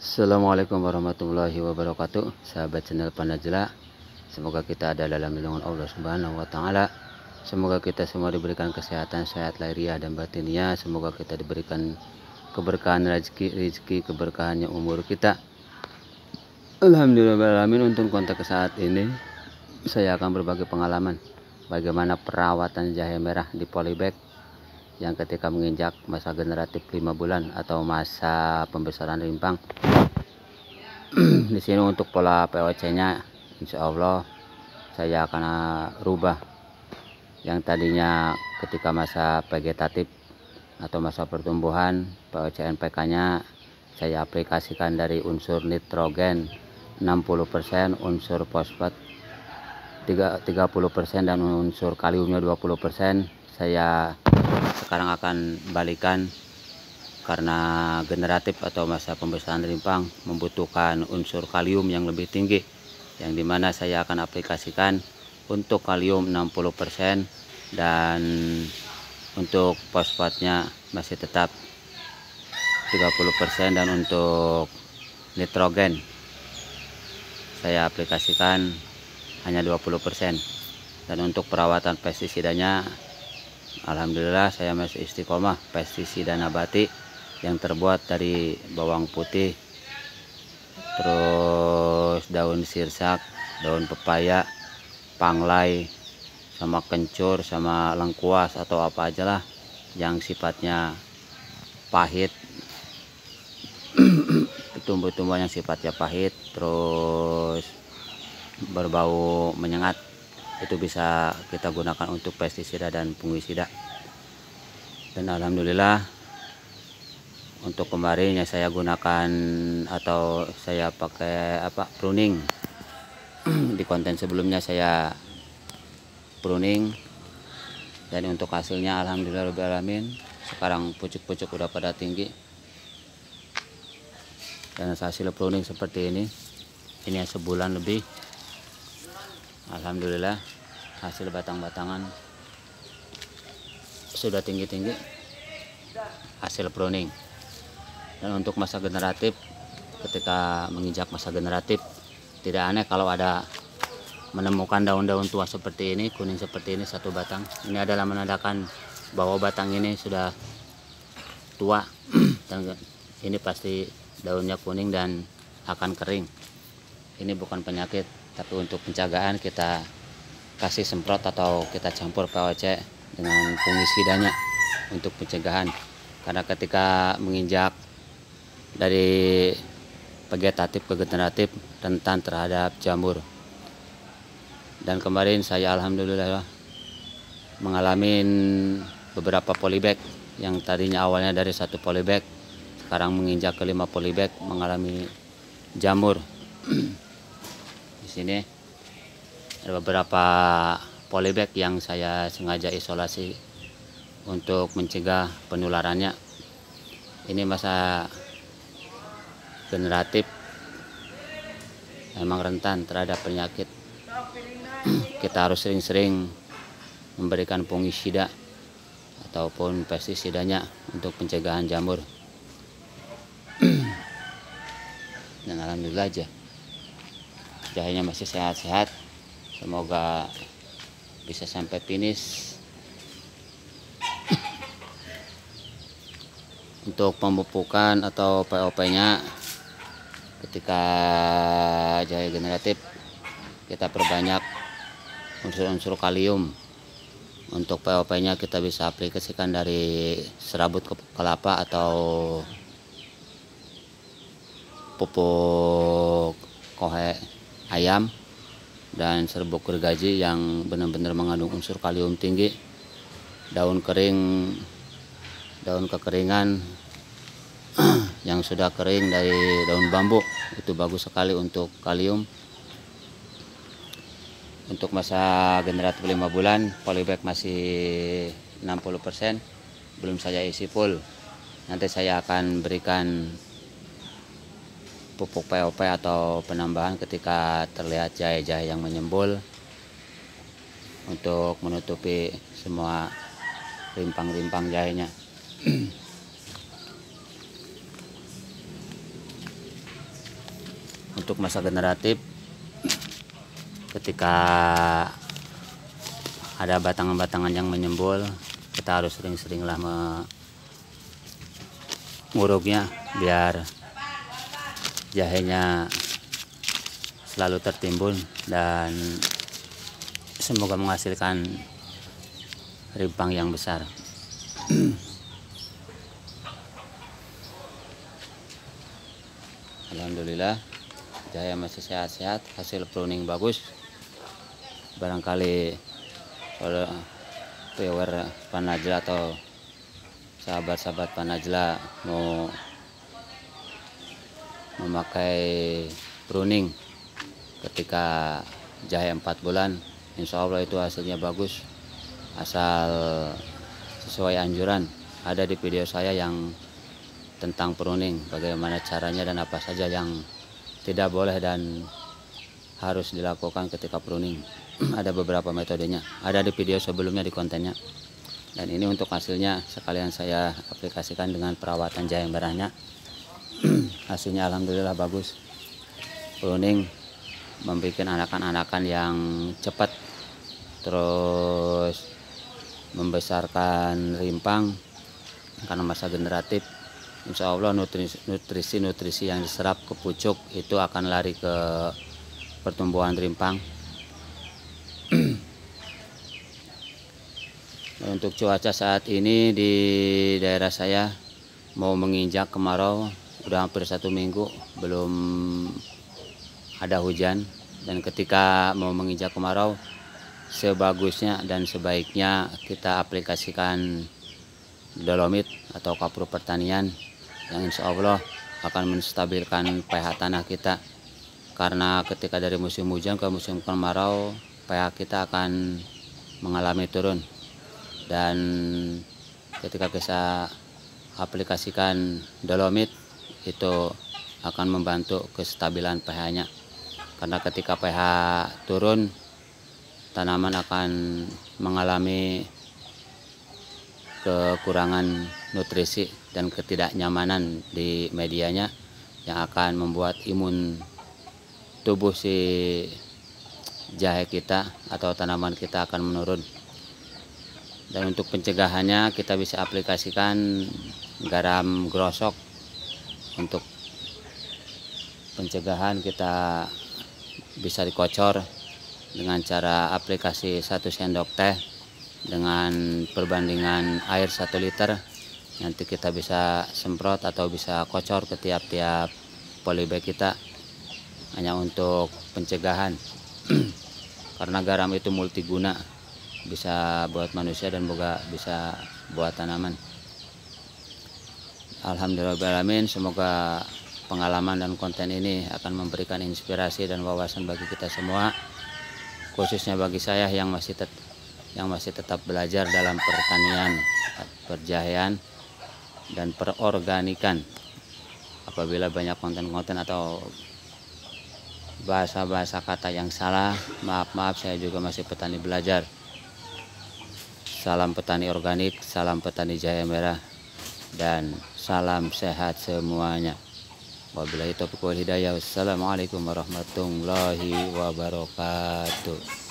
Assalamualaikum warahmatullahi wabarakatuh, sahabat channel Panajla. Semoga kita ada dalam lindungan Allah Subhanahu wa Ta'ala. Semoga kita semua diberikan kesehatan, sehat lahiriah dan batiniah. Semoga kita diberikan keberkahan rezeki, keberkahannya umur kita. Alhamdulillahirrahmanirrahim. Untuk kontak saat ini saya akan berbagi pengalaman bagaimana perawatan jahe merah di polybag yang ketika menginjak masa generatif 5 bulan atau masa pembesaran rimpang. Di sini untuk pola POC-nya insya Allah saya akan rubah. Yang tadinya ketika masa vegetatif atau masa pertumbuhan, POC NPK-nya saya aplikasikan dari unsur nitrogen 60%, unsur fosfat 30% dan unsur kaliumnya 20%. Saya sekarang akan balikan karena generatif atau masa pembesaran rimpang membutuhkan unsur kalium yang lebih tinggi, yang dimana saya akan aplikasikan untuk kalium 60% dan untuk fosfatnya masih tetap 30%, dan untuk nitrogen saya aplikasikan hanya 20%. Dan untuk perawatan pestisidanya alhamdulillah saya masih istiqomah pestisida nabati yang terbuat dari bawang putih, terus daun sirsak, daun pepaya, panglai, sama kencur, sama lengkuas atau apa aja lah yang sifatnya pahit, tumbuh-tumbuhan yang sifatnya pahit terus berbau menyengat, itu bisa kita gunakan untuk pestisida dan fungisida. Dan alhamdulillah untuk kemarin ya saya gunakan atau saya pakai pruning. Di konten sebelumnya saya pruning, dan untuk hasilnya alhamdulillahirobbilalamin sekarang pucuk-pucuk udah pada tinggi. Dan hasil pruning seperti ini sebulan lebih. Alhamdulillah hasil batang-batangan sudah tinggi-tinggi hasil pruning. Dan untuk masa generatif, ketika menginjak masa generatif, tidak aneh kalau ada menemukan daun-daun tua seperti ini, kuning seperti ini satu batang. Ini adalah menandakan bahwa batang ini sudah tua dan ini pasti daunnya kuning dan akan kering. Ini bukan penyakit, tapi untuk pencegahan kita kasih semprot atau kita campur POC dengan fungisidanya untuk pencegahan. Karena ketika menginjak dari vegetatif ke generatif rentan terhadap jamur. Dan kemarin saya alhamdulillah mengalami beberapa polybag yang tadinya awalnya dari 1 polybag, sekarang menginjak ke 5 polybag mengalami jamur. Di sini ada beberapa polybag yang saya sengaja isolasi untuk mencegah penularannya. Ini masa generatif memang rentan terhadap penyakit. Kita harus sering-sering memberikan fungisida ataupun pestisidanya untuk pencegahan jamur. Dan alhamdulillah aja jahenya masih sehat-sehat. Semoga bisa sampai finish. Untuk pemupukan atau POP-nya ketika jahe generatif kita perbanyak unsur-unsur kalium. Untuk POP-nya kita bisa aplikasikan dari serabut kelapa atau pupuk kohe ayam dan serbuk gergaji yang benar-benar mengandung unsur kalium tinggi. Daun kering, daun kekeringan yang sudah kering dari daun bambu itu bagus sekali untuk kalium. Untuk masa generatif 5 bulan polybag masih 60%, belum saya isi full. Nanti saya akan berikan pupuk POP atau penambahan ketika terlihat jahe-jahe yang menyembul untuk menutupi semua rimpang-rimpang jahenya. untuk masa generatif, ketika ada batangan-batangan yang menyembul, kita harus sering-seringlah menguruknya biar jahenya selalu tertimbun dan semoga menghasilkan rimpang yang besar. Alhamdulillah, jahe masih sehat-sehat, hasil pruning bagus. Barangkali kalau viewer Panajla atau sahabat-sahabat Panajla mau memakai pruning ketika jahe 4 bulan, insya Allah itu hasilnya bagus, asal sesuai anjuran. Ada di video saya yang tentang pruning, bagaimana caranya dan apa saja yang tidak boleh dan harus dilakukan ketika pruning. Ada beberapa metodenya, ada di video sebelumnya di kontennya. Dan ini untuk hasilnya sekalian saya aplikasikan dengan perawatan jahe merahnya. Hasilnya alhamdulillah bagus. Pruning membuat anakan-anakan yang cepat, terus membesarkan rimpang karena masa generatif. Insya Allah nutrisi-nutrisi yang diserap ke pucuk itu akan lari ke pertumbuhan rimpang. Untuk cuaca saat ini di daerah saya mau menginjak kemarau, udah hampir 1 minggu belum ada hujan, dan ketika mau menginjak kemarau sebagusnya dan sebaiknya kita aplikasikan dolomit atau kapur pertanian yang insya Allah akan menstabilkan pH tanah kita, karena ketika dari musim hujan ke musim kemarau pH kita akan mengalami turun, dan ketika kita aplikasikan dolomit itu akan membantu kestabilan pH-nya, karena ketika pH turun tanaman akan mengalami kekurangan nutrisi dan ketidaknyamanan di medianya yang akan membuat imun tubuh si jahe kita atau tanaman kita akan menurun. Dan untuk pencegahannya kita bisa aplikasikan garam grosok. Untuk pencegahan kita bisa dikocor dengan cara aplikasi 1 sendok teh dengan perbandingan air 1 liter. Nanti kita bisa semprot atau bisa kocor ke tiap-tiap polybag kita, hanya untuk pencegahan. Karena garam itu multiguna, bisa buat manusia dan juga bisa buat tanaman. Alhamdulillahirrahmanirrahim, semoga pengalaman dan konten ini akan memberikan inspirasi dan wawasan bagi kita semua, khususnya bagi saya yang masih tetap belajar dalam pertanian, perjahean dan perorganikan. Apabila banyak konten-konten atau bahasa-bahasa kata yang salah, maaf, saya juga masih petani belajar. Salam petani organik, salam petani jahe merah, dan salam sehat semuanya. Wabillahi taufiq wal hidayah. Wassalamualaikum warahmatullahi wabarakatuh.